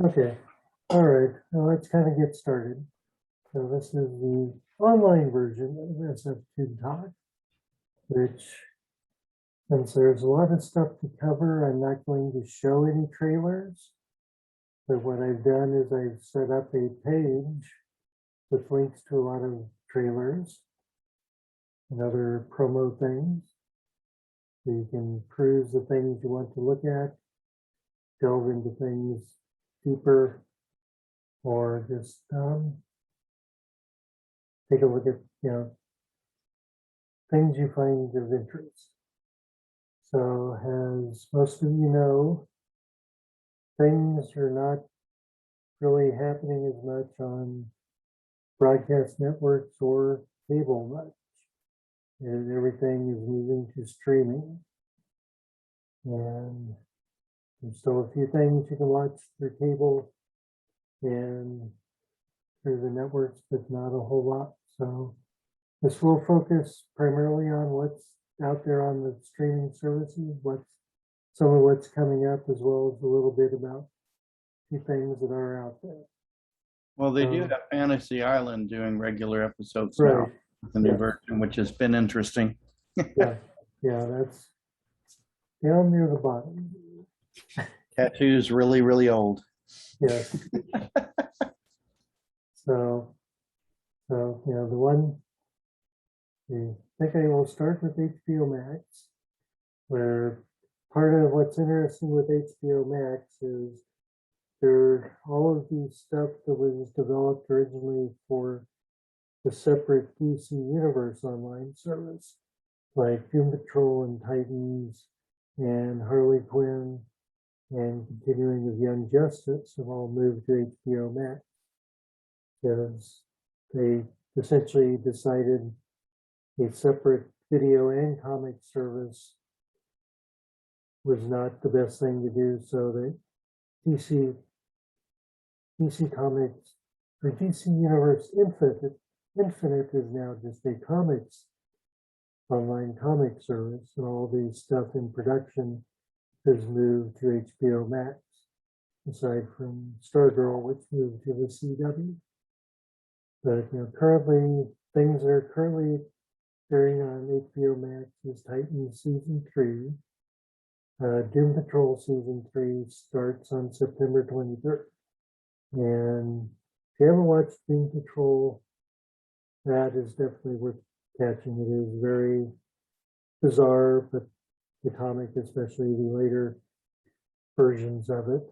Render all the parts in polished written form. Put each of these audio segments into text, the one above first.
Okay, all right, now let's kind of get started. So this is the online version of SF Talk, which, since there's a lot of stuff to cover, I'm not going to show any trailers. But what I've done is I've set up a page with links to a lot of trailers and other promo things. So you can peruse the things you want to look at, delve into things deeper, or just take a look at, things you find of interest. So as most of you know, things are not really happening as much on broadcast networks or cable much. And everything is moving to streaming. And there's still a few things you can watch through cable and through the networks, but not a whole lot. So this will focus primarily on what's out there on the streaming services, some of what's coming up, as well as a little bit about few things that are out there. Well, they do have Fantasy Island doing regular episodes Right. now, the new Yes. version, which has been interesting. Yeah, that's down near the bottom. Tattoo's really, really old. Yes. So, the one, I think I will start with HBO Max, where part of what's interesting with HBO Max is all of the stuff that was developed originally for the separate DC Universe online service, like Doom Patrol and Titans and Harley Quinn and continuing of Young Justice have all moved to HBO Max because they essentially decided a separate video and comic service was not the best thing to do, so that DC Comics or DC Universe Infinite is now just a online comic service, and all the stuff in production has moved to HBO Max, aside from Stargirl, which moved to the CW. But currently, things that are currently airing on HBO Max is Titans season 3. Doom Patrol season 3 starts on September 23rd. And if you haven't watched Doom Patrol, that is definitely worth catching. It is very bizarre, but the comic, especially the later versions of it,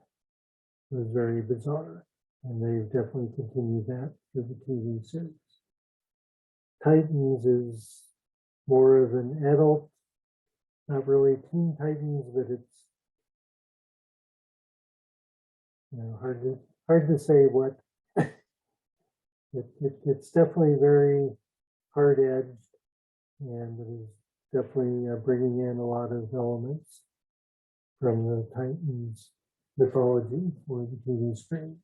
was very bizarre. And they've definitely continued that through the TV series. Titans is more of an adult, not really Teen Titans, but it's hard to say what. It's definitely very hard edged, and it is definitely bringing in a lot of elements from the Titans mythology for the TV screen.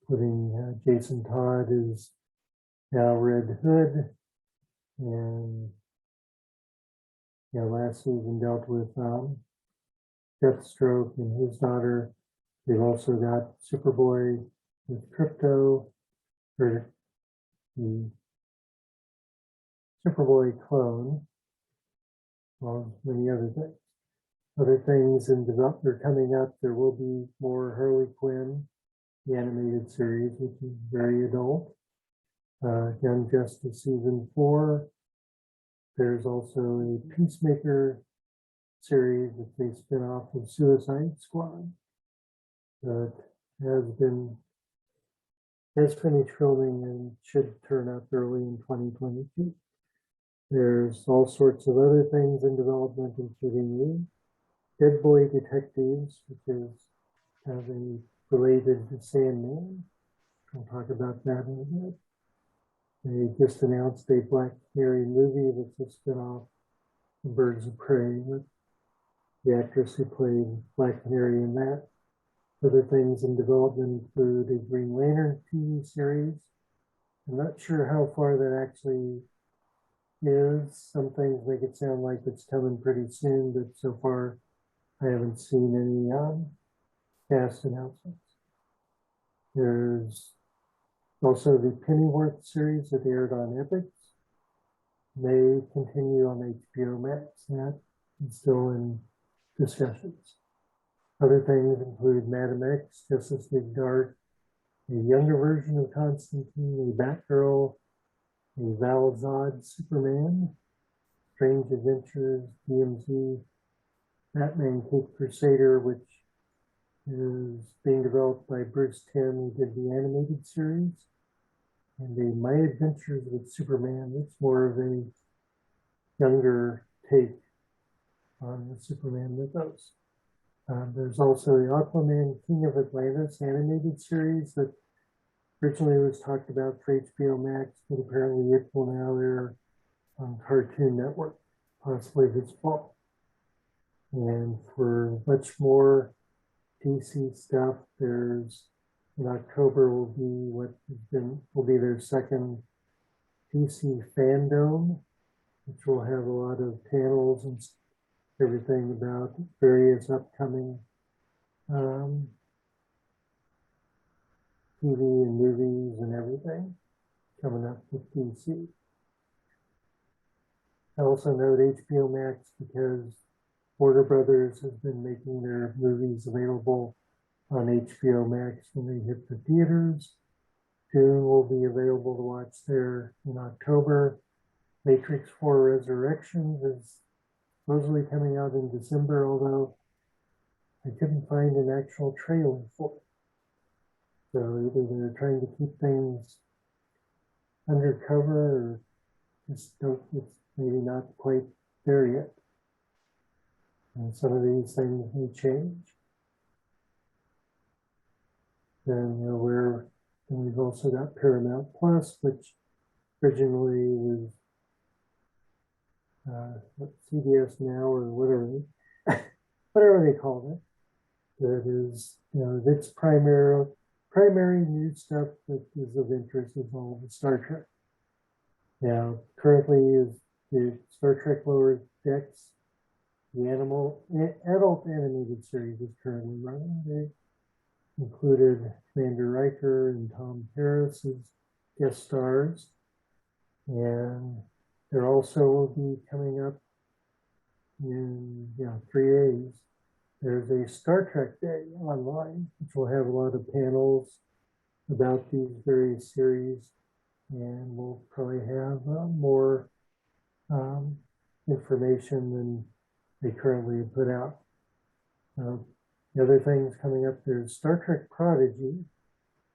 Putting Jason Todd is now Red Hood, and last season dealt with Deathstroke and his daughter. They've also got Superboy with Crypto, or the Superboy clone, well, many other things. Other things in development are coming up. There will be more Harley Quinn, the animated series, which is very adult. Young Justice season 4. There's also a Peacemaker series that's a spin-off of Suicide Squad that has finished filming and should turn up early in 2022. There's all sorts of other things in development, including the Dead Boy Detectives, which is kind of related to Sandman. I'll talk about that in a bit. They just announced a Black Canary movie that's a spinoff of Birds of Prey with the actress who played Black Canary in that. Other things in development include a Green Lantern TV series. I'm not sure how far that actually is. Some things make it sound like it's coming pretty soon, but so far I haven't seen cast announcements. There's also the Pennyworth series that aired on Epix. May continue on HBO Max. That is still in discussions. Other things include Madam X, Justice League Dark, a younger version of Constantine, a Batgirl, a Val Zod Superman, Strange Adventures, DMZ, Batman Cape Crusader, which is being developed by Bruce Timm, who did the animated series, and a My Adventures with Superman, that's more of a younger take on the Superman mythos. There's also the Aquaman King of Atlantis animated series that originally was talked about for HBO Max, but apparently it will now air on Cartoon Network, possibly this fall. And for much more DC stuff, there's in October will be their second DC Fandom, which will have a lot of panels and everything about various upcoming TV and movies and everything coming up with DC. I also note HBO Max because Warner Brothers has been making their movies available on HBO Max when they hit the theaters. Dune will be available to watch there in October. Matrix 4 Resurrections is supposedly coming out in December, although I couldn't find an actual trailer for it. So either they're trying to keep things undercover or just it's maybe not quite there yet. And some of these things may change. Then we've also got Paramount Plus, which originally was CBS Now or whatever they called it. That is, its primary news stuff that is of interest is all the Star Trek. Now, currently is the Star Trek Lower Decks, the adult animated series is currently running. They included Commander Riker and Tom Paris as guest stars. And there also will be coming up in 3 days. There's a Star Trek Day online, which will have a lot of panels about these various series, and we'll probably have more information than they currently put out. The other things coming up, there's Star Trek Prodigy,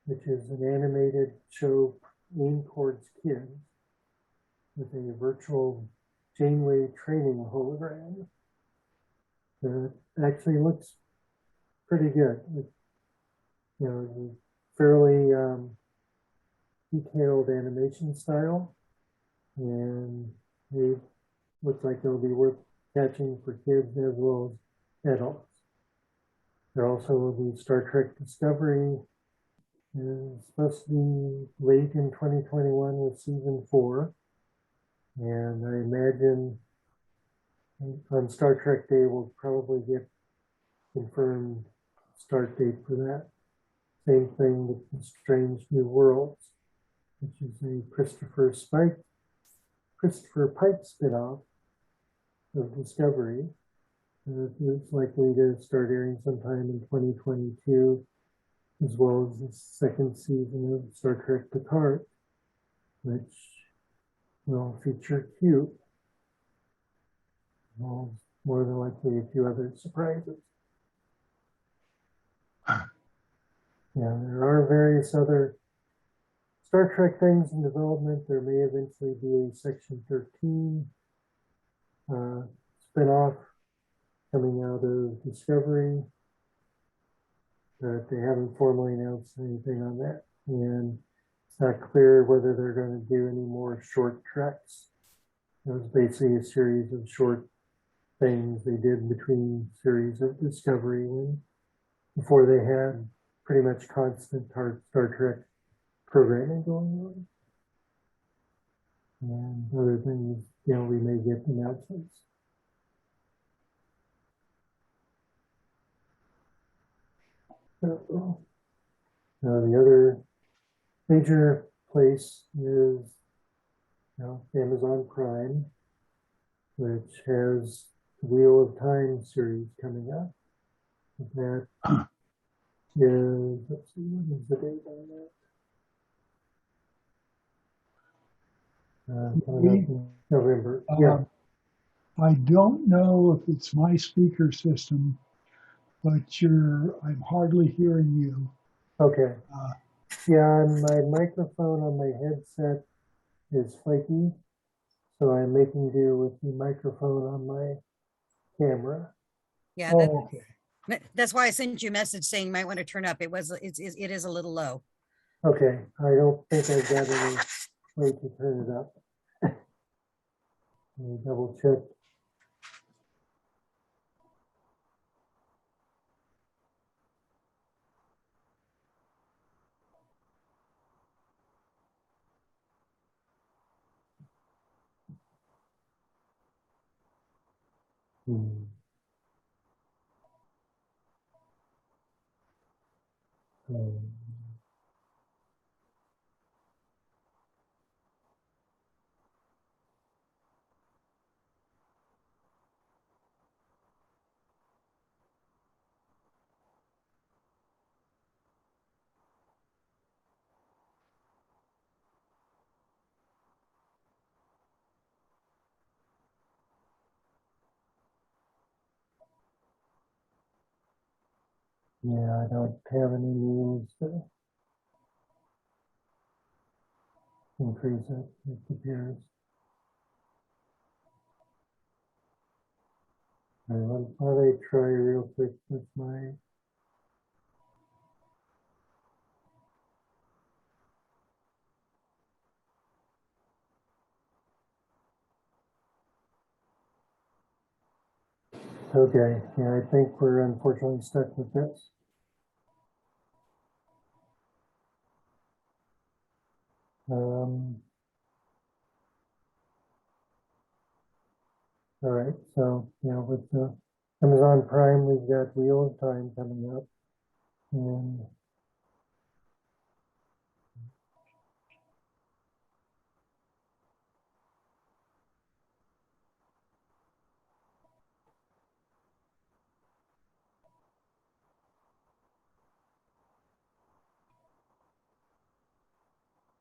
which is an animated show aimed towards kids with a virtual Janeway training hologram that actually looks pretty good. Fairly detailed animation style, and they look like they'll be worth catching for kids as well as adults. There also will be Star Trek Discovery. It's supposed to be late in 2021 with season 4. And I imagine on Star Trek Day, we'll probably get confirmed start date for that. Same thing with the Strange New Worlds, which is a Christopher Pike spinoff of Discovery. It's likely to start airing sometime in 2022, as well as the second season of Star Trek Picard, which will feature Q. Well, more than likely a few other surprises. There are various other Star Trek things in development. There may eventually be a Section 13 spinoff coming out of Discovery, but they haven't formally announced anything on that. And it's not clear whether they're going to do any more short treks. It was basically a series of short things they did between series of Discovery before they had pretty much constant Star Trek programming going on. And other things, we may get announcements. The other major place is Amazon Prime, which has the Wheel of Time series coming up. That is, let's see, what is the date on that? Coming up in November. Yeah. I don't know if it's my speaker system, but I'm hardly hearing you. Okay. Yeah, my microphone on my headset is flaky, so I'm making do with the microphone on my camera. Yeah, Okay. that's why I sent you a message saying you might want to turn up. It is a little low. Okay, I don't think I've got any way to turn it up. Let me double check. Hmm. Yeah, I don't have any means to increase it. It appears. Why don't I try real quick with my. Okay, yeah, I think we're unfortunately stuck with this. All right, so with the Amazon Prime, we've got Wheel of Time coming up, and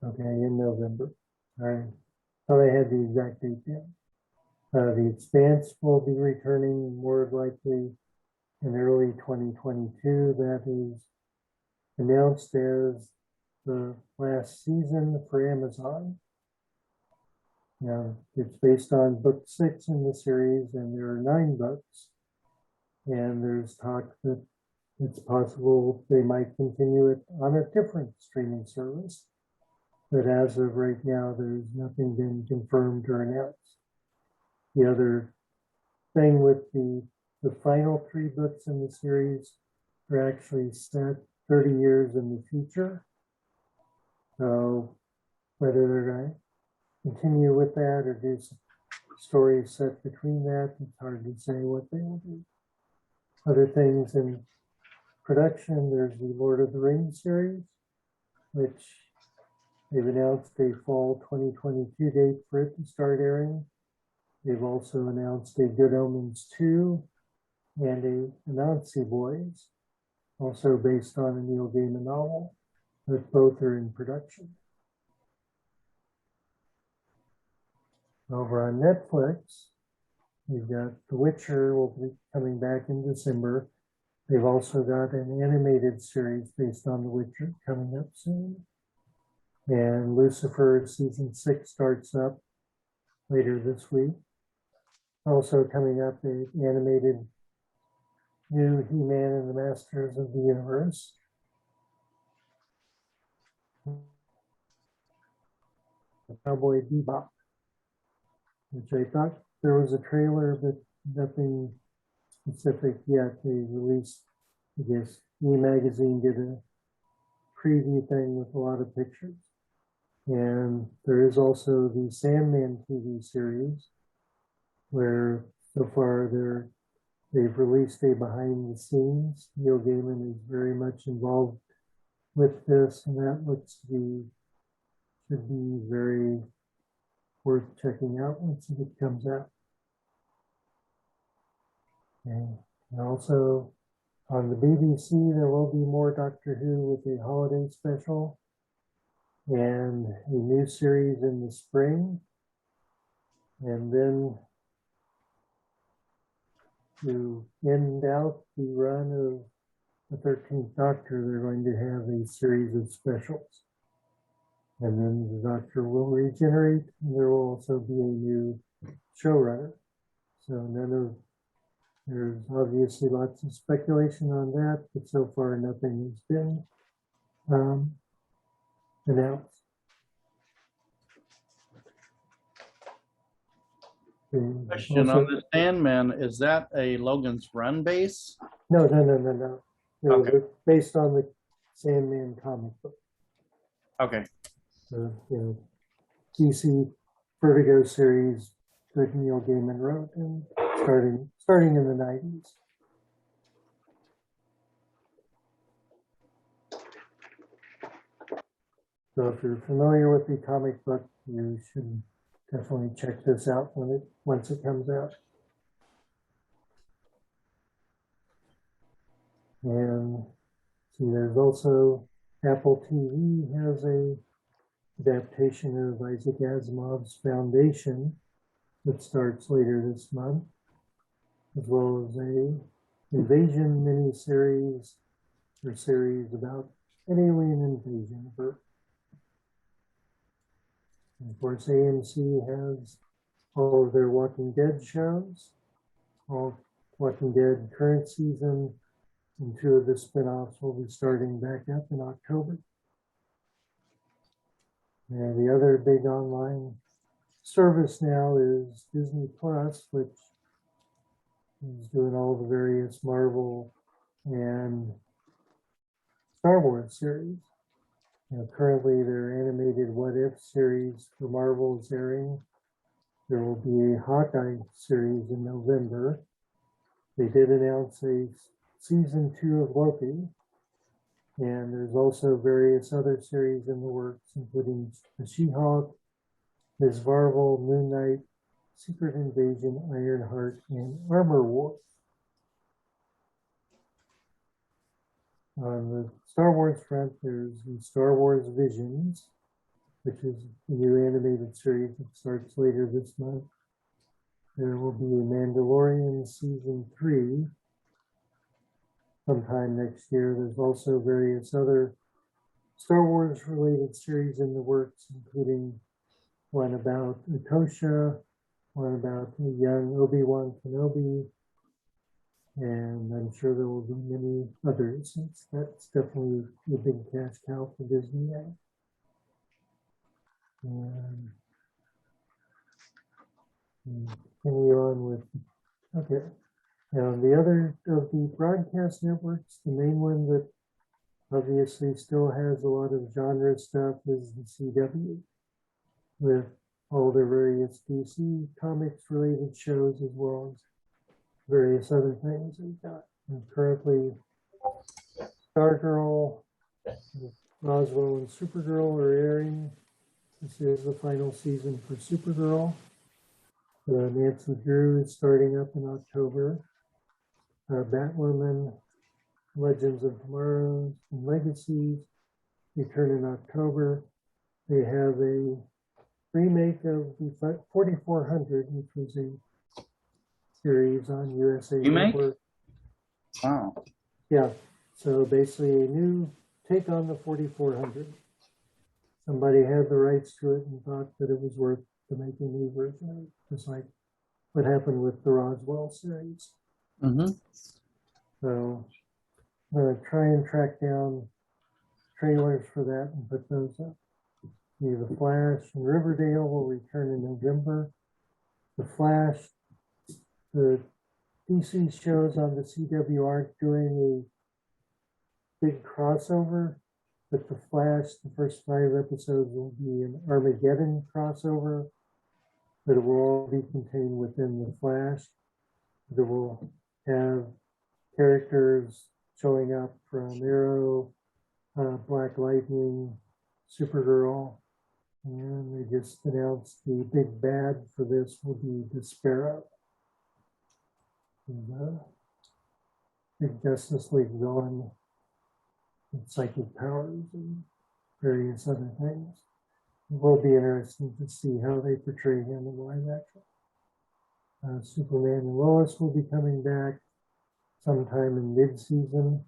okay, in November. All right, thought I had the exact date yet. The Expanse will be returning more likely in early 2022. That is announced as the last season for Amazon. It's based on book 6 in the series, and there are 9 books. And there's talk that it's possible they might continue it on a different streaming service. But as of right now, there's nothing been confirmed or announced. The other thing with the final 3 books in the series are actually set 30 years in the future. So whether they're going to continue with that or do some stories set between that, it's hard to say what they will do. Other things in production, there's the Lord of the Rings series, which they've announced a fall 2022 date for it to start airing. They've also announced a Good Omens 2 and a Anansi Boys, also based on a Neil Gaiman novel, but both are in production. Over on Netflix, you've got The Witcher will be coming back in December. They've also got an animated series based on The Witcher coming up soon. And Lucifer season 6 starts up later this week. Also coming up, an animated new He-Man and the Masters of the Universe. Cowboy Bebop, which I thought there was a trailer, but nothing specific yet. They released, I guess, E! Magazine did a preview thing with a lot of pictures. And there is also the Sandman TV series, where so far they're they've released a behind the scenes. Neil Gaiman is very much involved with this, and that looks to be, should be very worth checking out once it comes out. And also on the BBC, there will be more Doctor Who with a holiday special and a new series in the spring. And then to end out the run of the 13th Doctor, they're going to have a series of specials. And then the Doctor will regenerate, and there will also be a new showrunner. So there's obviously lots of speculation on that, but so far nothing has been announced. Question on the Sandman, is that a Logan's Run base? No. Okay. They're based on the Sandman comic book. Okay. DC Vertigo series that Neil Gaiman wrote, and starting in the 90s. So if you're familiar with the comic book, you should definitely check this out once it comes out. And see, there's also Apple TV has a adaptation of Isaac Asimov's Foundation that starts later this month, as well as a invasion miniseries or series about an alien invasion. And of course, AMC has all of their Walking Dead shows, all Walking Dead current season, and 2 of the spinoffs will be starting back up in October. And the other big online service now is Disney Plus, which is doing all the various Marvel and Star Wars series. Currently, their animated What If series for Marvel is airing. There will be a Hawkeye series in November. They did announce a season 2 of Loki. And there's also various other series in the works, including The She-Hulk, Ms. Marvel, Moon Knight, Secret Invasion, Ironheart, and Armor Wars. On the Star Wars front, there's the Star Wars Visions, which is a new animated series that starts later this month. There will be a Mandalorian Season 3 sometime next year. There's also various other Star Wars related series in the works, including one about Akosha, one about the young Obi-Wan Kenobi, and I'm sure there will be many others. That's definitely the big cash cow for Disney now. And continue on with, okay. Now, the other of the broadcast networks, the main one that obviously still has a lot of genre stuff is the CW, with all their various DC comics related shows, as well as various other things they've got. And currently, Stargirl, Roswell, and Supergirl are airing. This is the final season for Supergirl. Nancy Drew is starting up in October. Batwoman, Legends of Tomorrow, and Legacies return in October. They have a remake of the 4400, which was a series on USA Remake? Network. Wow. Yeah, so basically a new take on the 4400. Somebody had the rights to it and thought that it was worth to make a new version of it, just like what happened with the Roswell series. Mm-hmm. So I'm going to try and track down trailers for that and put those up. The Flash and Riverdale will return in November. The Flash, the DC shows on the CW aren't doing a big crossover, but the Flash, the first 5 episodes will be an Armageddon crossover, but it will all be contained within the Flash. It will have characters showing up from Arrow, Black Lightning, Supergirl, and they just announced the big bad for this will be the Sparrow. And, big Justice League villain with psychic powers and various other things. It will be interesting to see how they portray him in live action. Superman and Lois will be coming back sometime in mid-season.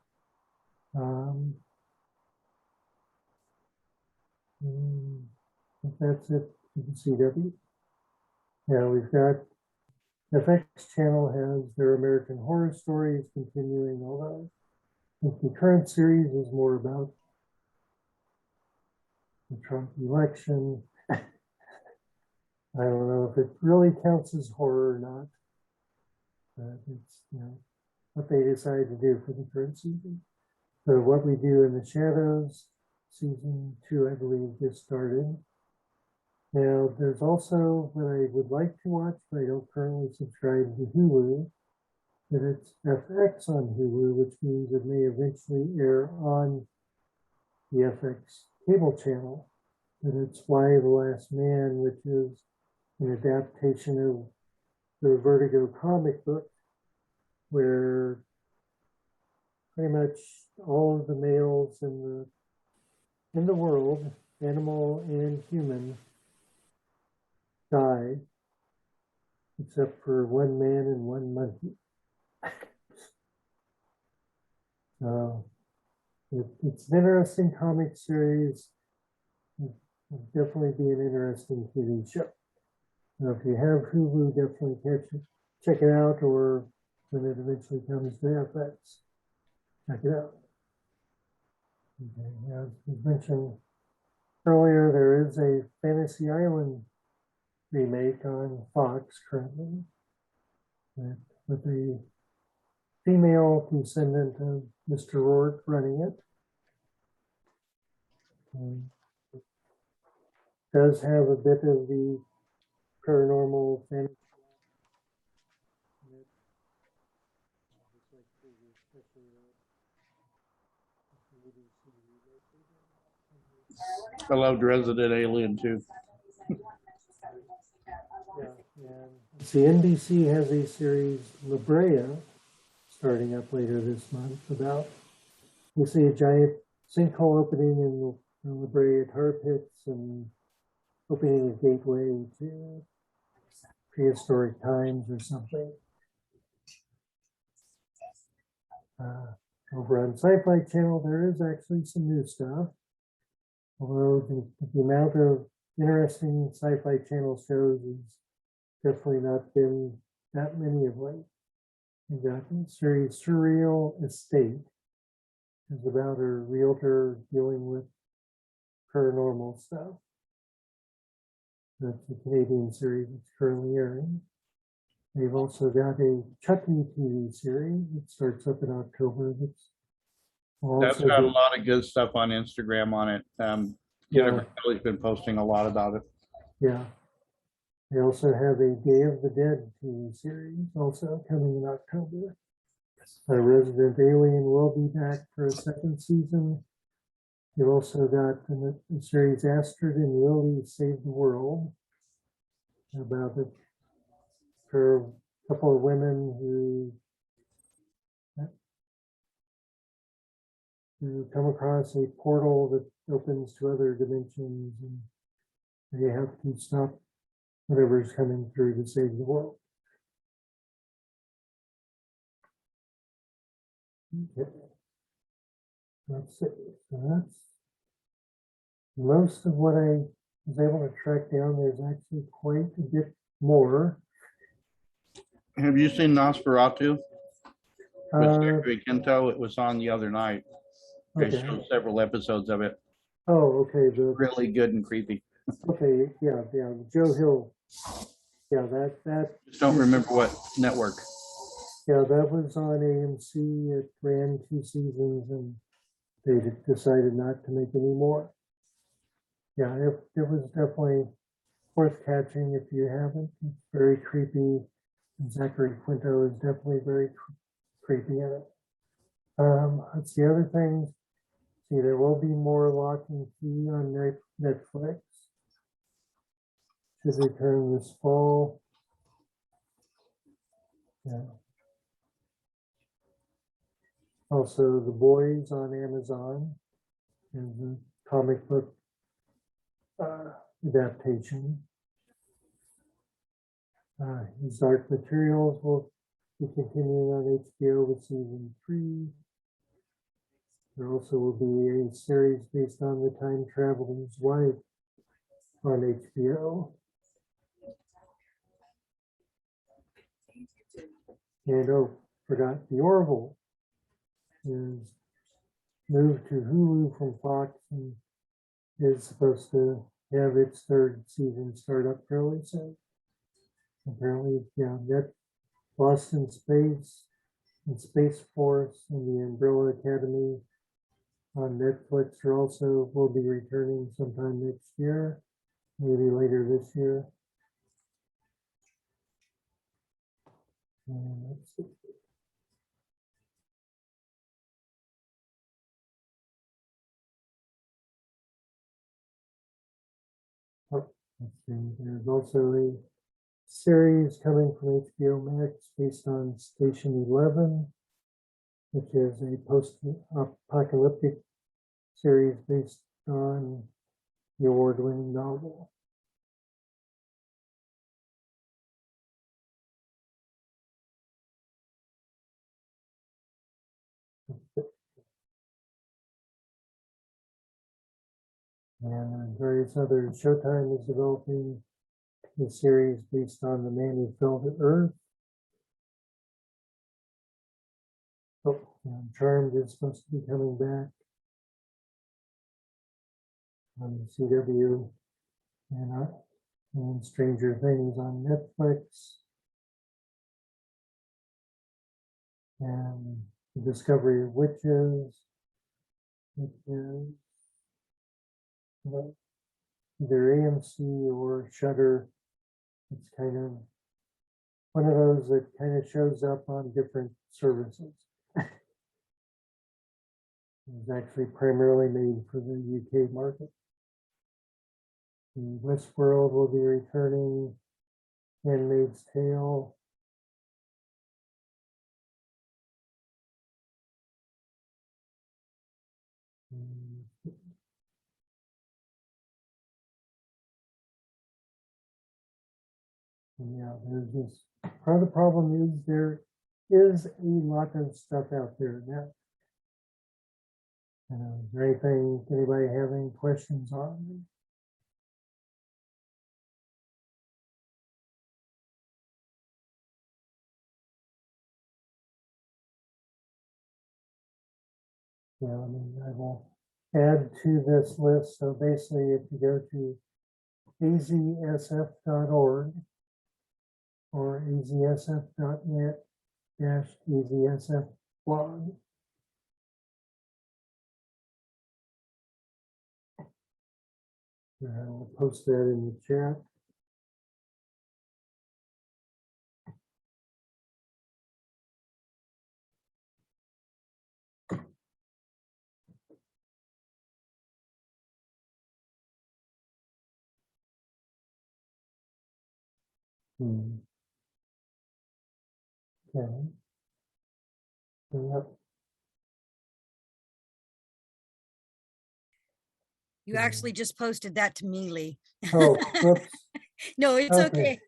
I think that's it for the CW. Yeah, we've got FX channel has their American Horror Stories continuing, although I think the current series is more about the Trump election. I don't know if it really counts as horror or not. But it's, you know, what they decide to do for the current season. So What We Do in the Shadows, season 2, I believe, just started. Now, there's also what I would like to watch, but I don't currently subscribe to Hulu, that it's FX on Hulu, which means it may eventually air on the FX cable channel. And it's Why the Last Man, which is an adaptation of the Vertigo comic book, where pretty much all of the males in the world, animal and human, die, except for one man and one monkey. So it's an interesting comic series. It'll definitely be an interesting TV show. Now, if you have Hulu, definitely check it out, or when it eventually comes to FX, check it out. Okay, as was mentioned earlier, there is a Fantasy Island remake on Fox currently, with a female descendant of Mr. Rourke running it. It does have a bit of the paranormal fantasy. I loved Resident Alien too. Yeah, and see, NBC has a series, La Brea, starting up later this month, about, you see a giant sinkhole opening in the La Brea tar pits and opening a gateway to prehistoric times or something. Over on Sci-Fi Channel, there is actually some new stuff, although the amount of interesting Sci-Fi Channel shows has definitely not been that many of late. We've got the series Surreal Estate, is about a realtor dealing with paranormal stuff. That's a Canadian series that's currently airing. They've also got a Chucky TV series that starts up in October. That's got a lot of good stuff on Instagram on it. Jennifer Kelly's been posting a lot about it. Yeah. They also have a Day of the Dead TV series also coming in October. Resident Alien will be back for a second season. You've also got the series Astrid and Lily Save the World, about a couple of women who come across a portal that opens to other dimensions, and they have to stop whatever's coming through to save the world. Okay. That's it. So that's most of what I was able to track down. There's actually quite a bit more. Have you seen Nosferatu? With Uh, Zachary Quinto? It was on the other night. They okay. showed several episodes of it. Oh, okay. Really good and creepy. Okay, yeah. Joe Hill. Yeah, that. Just don't remember what network. Yeah, that was on AMC. It ran 2 seasons, and they decided not to make any more. Yeah, it was definitely worth catching if you haven't. It's very creepy. And Zachary Quinto is definitely very creepy in it. That's the other thing. See, there will be more Lock and Key on Netflix. Should return this fall. Yeah. Also, The Boys on Amazon is a comic book adaptation. His Dark Materials will be continuing on HBO with season 3. There also will be a series based on The Time Traveler's Wife on HBO. And oh, forgot The Orville is moved to Hulu from Fox and is supposed to have its 3rd season start up fairly soon. Apparently, yeah, that Boston Space and Space Force and the Umbrella Academy on Netflix are also will be returning sometime next year, maybe later this year. And let's see. Oh, let's see. There's also a series coming from HBO Max based on Station 11, which is a post-apocalyptic series based on the award-winning novel. And various other Showtime is developing a series based on The Man Who Fell to Earth. Oh, and Charmed is supposed to be coming back on CW, and Stranger Things on Netflix, and The Discovery of Witches, which is either AMC or Shudder. It's kind of one of those that kind of shows up on different services. It's actually primarily made for the UK market. The Westworld will be returning, Handmaid's Tale. Yeah, there's this. Part of the problem is there is a lot of stuff out there now. Is there anything, anybody have any questions on? Yeah, I mean, I will add to this list. So basically, if you go to azsf.org or azsf.net-azsf blog, I'll post that in the chat. Okay. Yep. You actually just posted that to me, Lee. Oh, whoops. No, it's Okay. okay.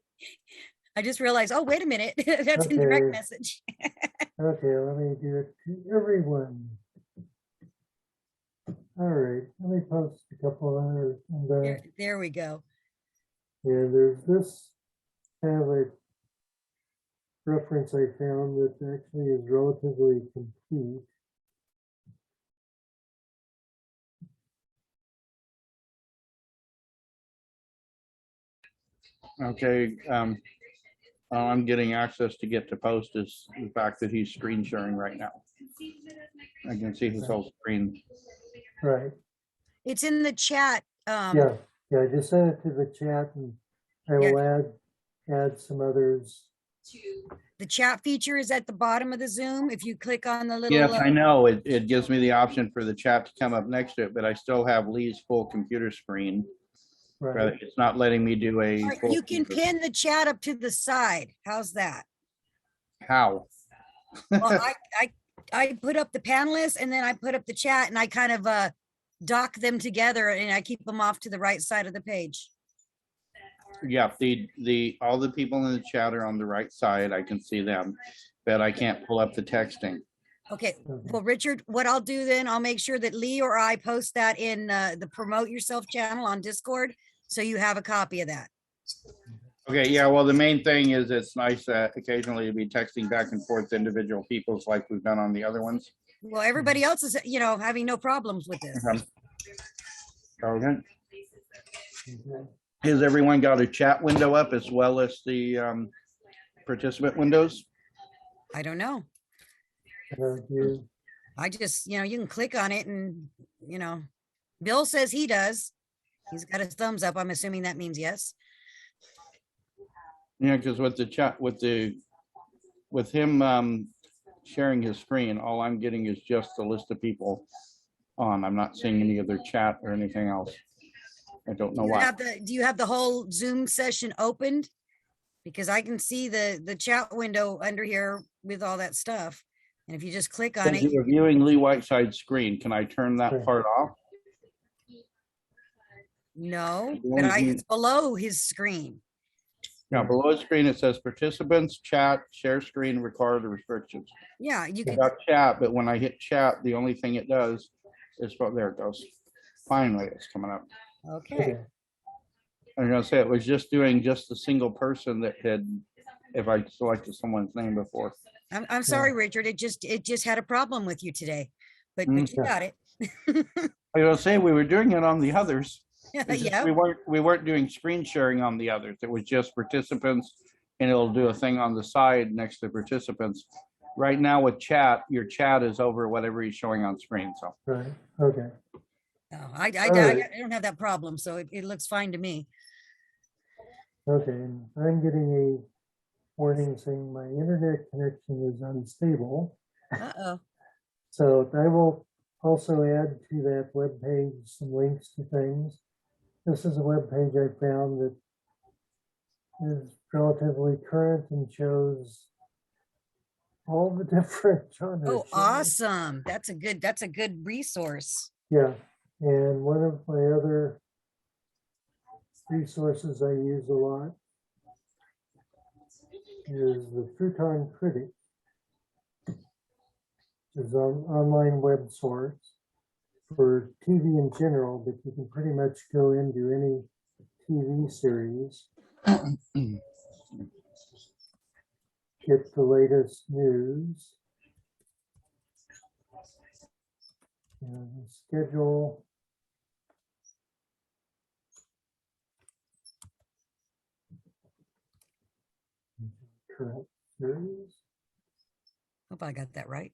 I just realized, oh, wait a minute. That's in direct Okay. message. Okay, let me do it to everyone. All right, let me post a couple others. And There we go. yeah, there's this kind of a reference I found that actually is relatively complete. Okay, all I'm getting access to get to post is the fact that he's screen sharing right now. I can see his whole screen. Right. It's in the chat. Yeah, I just sent it to the chat, and I will add some others. The chat feature is at the bottom of the Zoom. If you click on the little. Yes, I know. It gives me the option for the chat to come up next to it, but I still have Lee's full computer screen. Right. But it's not letting me do a Or full. you can pin the chat up to the side. How's that? How? Well, I put up the panelists and then I put up the chat and I kind of dock them together and I keep them off to the right side of the page. Yeah, all the people in the chat are on the right side. I can see them, but I can't pull up the texting. Okay, Okay. well, Richard, what I'll do then, I'll make sure that Lee or I post that in the Promote Yourself channel on Discord, so you have a copy of that. Okay, yeah, well, the main thing is it's nice occasionally to be texting back and forth to individual peoples like we've done on the other ones. Well, everybody else is, having no problems with this. Okay. Okay. Has everyone got a chat window up as well as the participant windows? I don't know. You, I just, you can click on it and, Bill says he does. He's got his thumbs up. I'm assuming that means yes. Yeah, because with the chat, with him sharing his screen, all I'm getting is just a list of people on. I'm not seeing any other chat or anything else. I don't know why. Do you have the whole Zoom session opened? Because I can see the chat window under here with all that stuff. And if you just click on it. You're viewing Lee Whiteside's screen. Can I turn that Sure. part off? No, The but only it's below his screen. Yeah, below the screen, it says participants, chat, share screen, record the restrictions. Yeah, you I can. got chat, but when I hit chat, the only thing it does is, well, there it goes. Finally, it's coming up. Okay. okay. I'm gonna say it was just doing just a single person that had, if I selected someone's name before. I'm sorry, Richard. It just had a problem with you today, but you Okay. got it. I was gonna say we were doing it on the others. It's just Yeah. we weren't doing screen sharing on the others. It was just participants, and it'll do a thing on the side next to participants. Right now with chat, your chat is over whatever he's showing on screen. So Right. Okay. No, I right. don't have that problem, so it looks fine to me. Okay. And I'm getting a warning saying my internet connection is unstable. Uh-oh. So I will also add to that web page some links to things. This is a web page I found that is relatively current and shows all the different genres. Oh, awesome. That's a good resource. Yeah. And one of my other resources I use a lot is the Futon Critic. It's an online web source for TV in general, but you can pretty much go into any TV series, get the latest news, and schedule. Current series. Hope I got that right.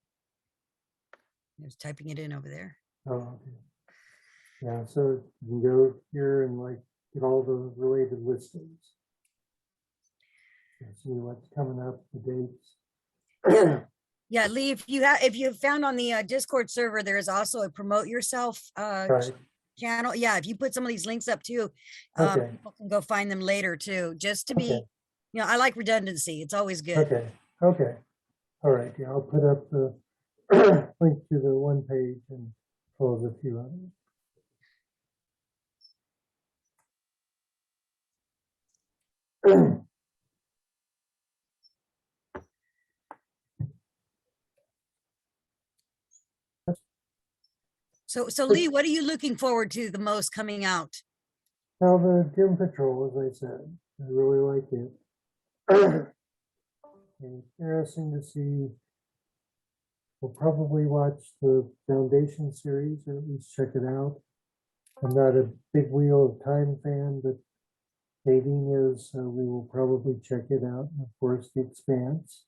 I was typing it in over there. Oh, okay. Yeah, so you can go here and like get all the related listings. And see what's coming up, the dates. Yeah, Lee, if you found on the Discord server, there is also a Promote Yourself Right. channel. Yeah, if you put some of these links up too, Okay. people can go find them later too, just to be, Okay. I like redundancy. It's always good. Okay. Okay. All right. Yeah, I'll put up the link to the one page and close a few others. So Lee, what are you looking forward to the most coming out? Now the Doom Patrol, as I said, I really like it. Interesting to see. We'll probably watch the Foundation series, or at least check it out. I'm not a big Wheel of Time fan, but Nadine is, so we will probably check it out. And of course, The Expanse.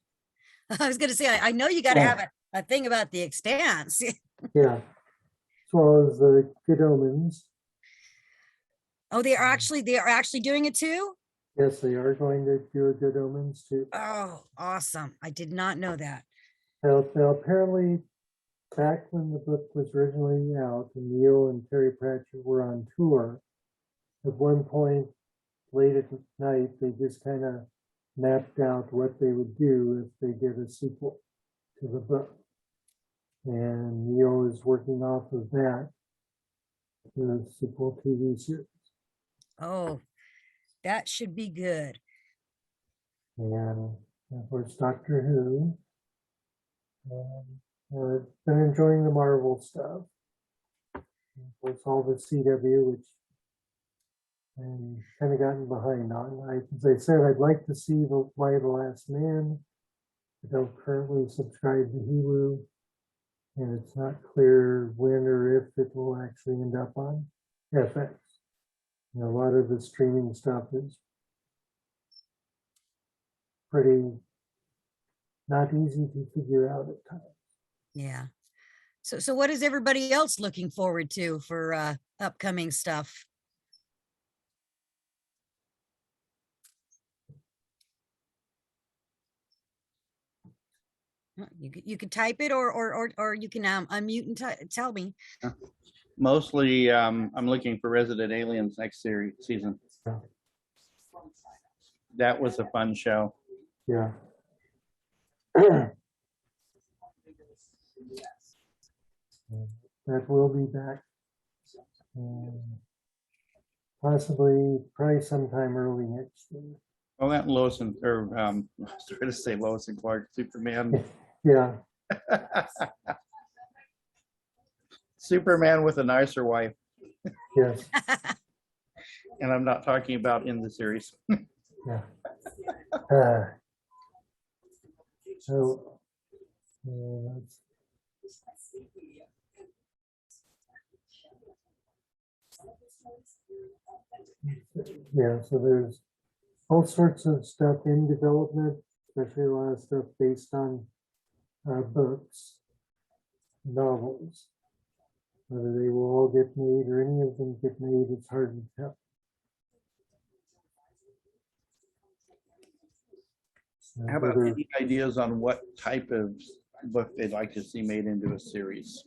I was going to say, I know you got to have a thing about The Expanse. Yeah, as well as the Good Omens. Oh, they are actually doing it too? Yes, they are going to do a Good Omens too. Oh, awesome. I did not know that. Now apparently, back when the book was originally out and Neil and Terry Pratchett were on tour, at one point late at night, they just kind of mapped out what they would do if they did a sequel to the book. And Neil is working off of that, the sequel TV series. Oh, that should be good. And of course, Doctor Who. I've been enjoying the Marvel stuff. Of course, all the CW, which I'm kind of gotten behind on. As I said, I'd like to see the Why the Last Man. I don't currently subscribe to Hulu, and it's not clear when or if it will actually end up on FX. A lot of the streaming stuff is pretty not easy to figure out at times. Yeah. So what is everybody else looking forward to for upcoming stuff? You could type it or you can unmute and tell me. Mostly, I'm looking for Resident Aliens next season. Yeah. That was a fun show. Yeah. That will be back. Possibly, probably sometime early next year. Oh, that Lois and, or I was trying to say Lois and Clark, Superman. Yeah, Superman with a nicer wife. yes, And I'm not talking about in the series. yeah. So, yeah, so there's all sorts of stuff in development, especially a lot of stuff based on books, novels. Whether they will all get made or any of them get made, it's hard to tell. How about Whether- any ideas on what type of book they'd like to see made into a series?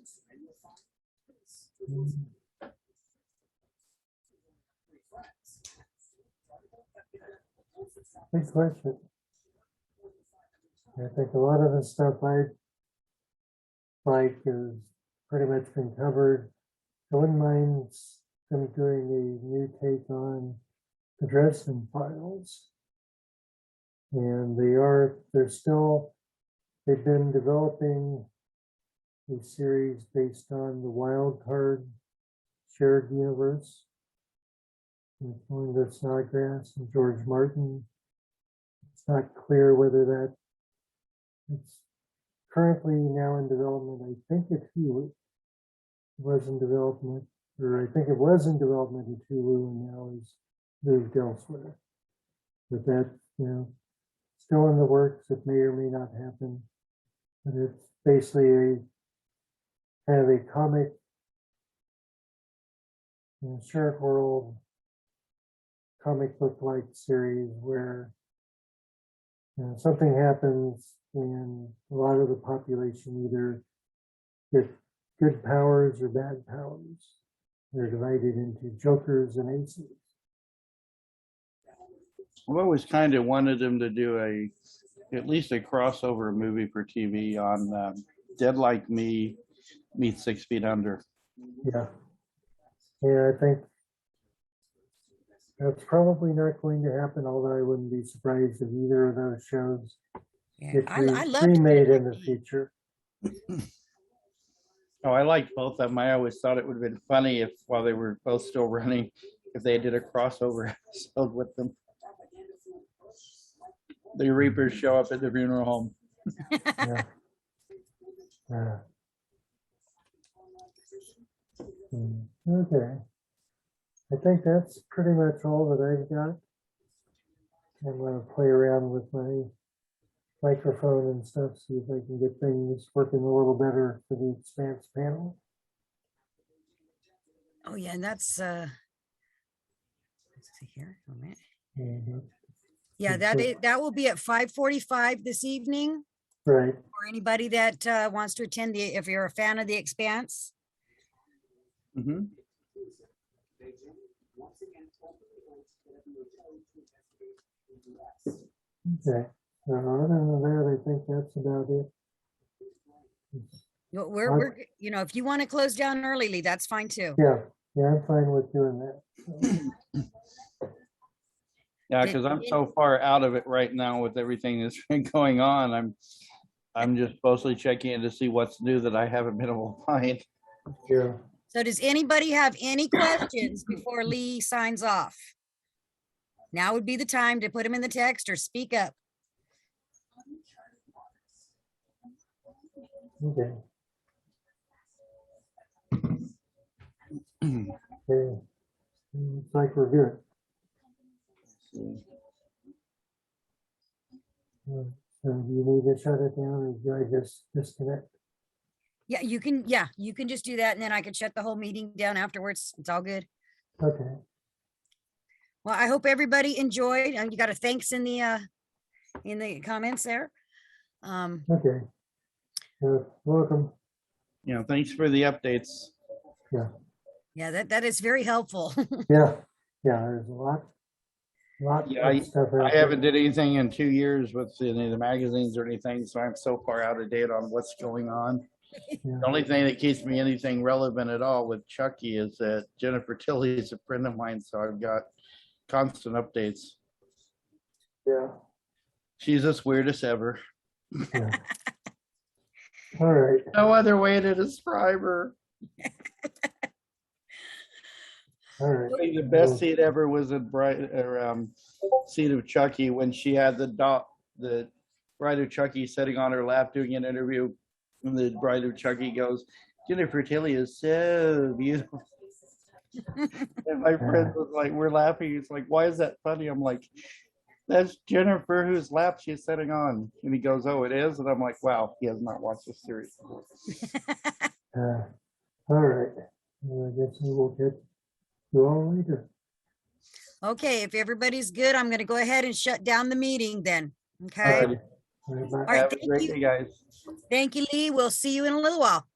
Good question. I think a lot of the stuff I like has pretty much been covered. I wouldn't mind them doing a new take on the Dresden Files. And they've been developing a series based on the Wild Card shared universe, including the Snodgrass and George Martin. It's not clear whether it's currently now in development. I think it was in development, or I think it was in development at Hulu and now is moved elsewhere. But that, still in the works. It may or may not happen. But it's basically a kind of a comic, short world comic book like series where something happens and a lot of the population either get good powers or bad powers. They're divided into jokers and aces. I've always kind of wanted them to do at least a crossover movie for TV on Dead Like Me meets 6 Feet Under. Yeah. Yeah, I think that's probably not going to happen, although I wouldn't be surprised if either of those shows Yeah, get I love remade in the future. Oh, I liked both of them. I always thought it would have been funny if, while they were both still running, if they did a crossover episode with them. The Reapers show up at the funeral home. Yeah. Okay. I think that's pretty much all that I've got. I'm going to play around with my microphone and stuff, see if I can get things working a little better for the Expanse panel. Oh yeah, and that's let's see here. Oh, man. And Yeah, that will be at 5:45 this evening Right. for anybody that wants to attend if you're a fan of The Expanse. Mhm. Okay. Other than that, I think that's about it. We're, if you want to close down early, Lee, that's fine too. Yeah, I'm fine with doing that. Yeah, Did- because I'm so far out of it right now with everything that's been going on. I'm just mostly checking in to see what's new that I haven't been able to find. Yeah. So does anybody have any questions before Lee signs off? Now would be the time to put them in the text or speak up. Okay. Okay. Looks like we're good. So do you need to shut it down or do I just disconnect? Yeah, you can just do that and then I can shut the whole meeting down afterwards. It's all good. Okay. Well, I hope everybody enjoyed. You got a thanks in the comments there. Okay. Welcome. Thanks for the updates. Yeah. Yeah, that is very helpful. Yeah. Yeah. There's a lot Yeah, of stuff out I there. haven't did anything in 2 years with any of the magazines or anything, so I'm so far out of date on what's going on. Yeah. The only thing that keeps me anything relevant at all with Chucky is that Jennifer Tilley is a friend of mine, so I've got constant updates. Yeah. She's as weird as ever. Yeah. All right. No other way to describe her. All right. I think the best seat ever was in Seat of Chucky when she had the bride of Chucky sitting on her lap doing an interview, and the bride of Chucky goes, "Jennifer Tilly is so beautiful." And my friend was like, "We're laughing." It's like, "Why is that funny?" I'm like, "That's Jennifer whose lap she's sitting on." And he goes, "Oh, it is?" And I'm like, "Wow, he has not watched this series." All right. Well, I guess we will get you all later. Okay, if everybody's good, I'm going to go ahead and shut down the meeting then. Okay. Alrighty. All right, bye. All right, Have a thank great you. day, guys. Thank you, Lee. We'll see you in a little while.